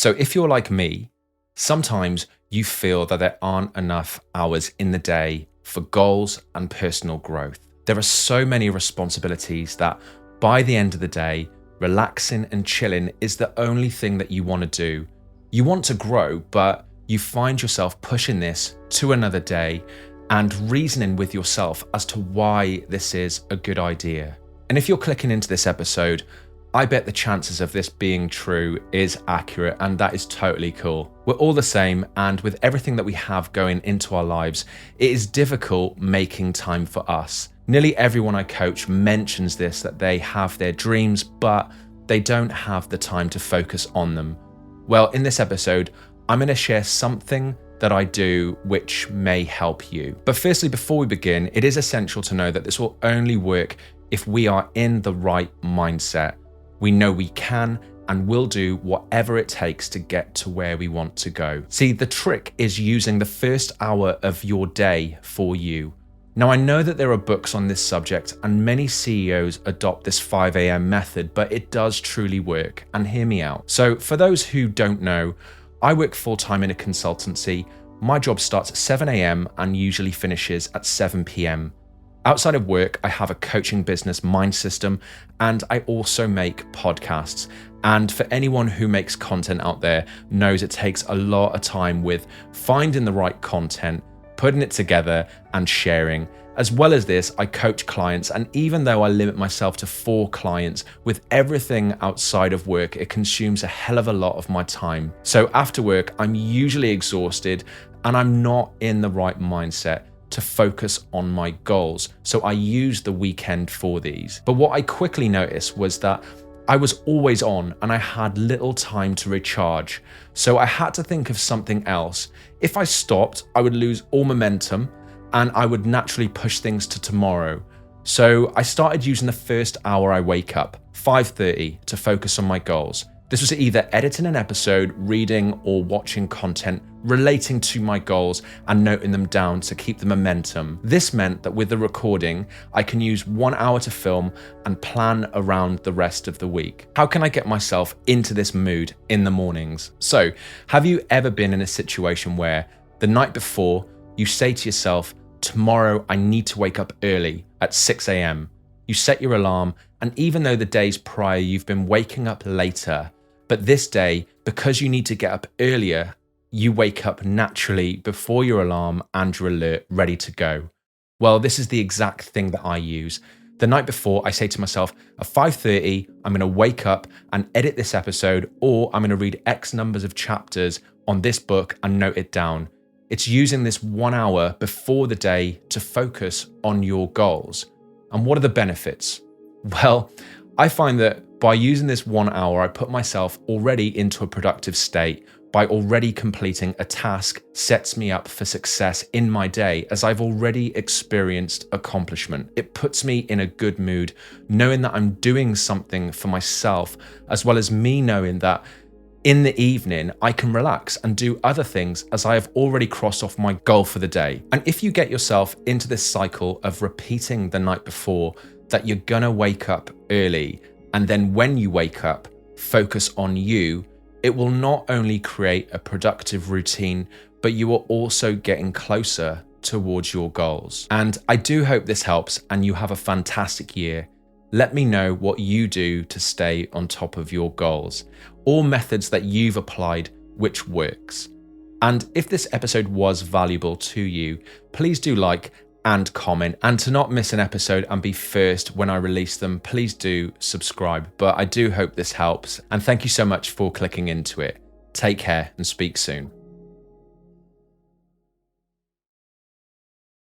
So if you're like me, sometimes you feel that there aren't enough hours in the day for goals and personal growth. There are so many responsibilities that by the end of the day, relaxing and chilling is the only thing that you want to do. You want to grow, but you find yourself pushing this to another day and reasoning with yourself as to why this is a good idea. And if you're clicking into this episode, I bet the chances of this being true is accurate, and that is totally cool. We're all the same, and with everything that we have going into our lives, it is difficult making time for us. Nearly everyone I coach mentions this, that they have their dreams, but they don't have the time to focus on them. Well, in this episode, I'm going to share something that I do which may help you. But firstly, before we begin, it is essential to know that this will only work if we are in the right mindset. We know we can and will do whatever it takes to get to where we want to go. See, the trick is using the first hour of your day for you. Now, I know that there are books on this subject and many CEOs adopt this 5 a.m. method, but it does truly work, and hear me out. So for those who don't know, I work full-time in a consultancy. My job starts at 7 a.m. and usually finishes at 7 p.m. Outside of work, I have a coaching business, Mind System, and I also make podcasts. And for anyone who makes content out there knows it takes a lot of time with finding the right content, putting it together and sharing. As well as this, I coach clients, and even though I limit myself to 4 clients, with everything outside of work, it consumes a hell of a lot of my time. So after work, I'm usually exhausted and I'm not in the right mindset to focus on my goals. So I use the weekend for these. But what I quickly noticed was that I was always on and I had little time to recharge. So I had to think of something else. If I stopped, I would lose all momentum and I would naturally push things to tomorrow. So I started using the first hour I wake up, 5:30, to focus on my goals. This was either editing an episode, reading, or watching content relating to my goals and noting them down to keep the momentum. This meant that with the recording, I can use 1 hour to film and plan around the rest of the week. How can I get myself into this mood in the mornings? So, have you ever been in a situation where the night before you say to yourself, tomorrow I need to wake up early at 6 a.m. You set your alarm, and even though the days prior you've been waking up later, but this day, because you need to get up earlier, you wake up naturally before your alarm and your alert, ready to go. Well, this is the exact thing that I use. The night before, I say to myself, at 5:30, I'm going to wake up and edit this episode, or I'm going to read X numbers of chapters on this book and note it down. It's using this 1 hour before the day to focus on your goals. And what are the benefits? Well, I find that by using this 1 hour, I put myself already into a productive state. By already completing a task sets me up for success in my day, as I've already experienced accomplishment. It puts me in a good mood, knowing that I'm doing something for myself, as well as me knowing that in the evening, I can relax and do other things as I have already crossed off my goal for the day. And if you get yourself into this cycle of repeating the night before that you're gonna wake up early, and then when you wake up, focus on you, it will not only create a productive routine, but you are also getting closer towards your goals. And I do hope this helps and you have a fantastic year. Let me know what you do to stay on top of your goals, or methods that you've applied which works. And if this episode was valuable to you, please do like and comment. And to not miss an episode and be first when I release them, please do subscribe. But I do hope this helps. And thank you so much for clicking into it. Take care and speak soon.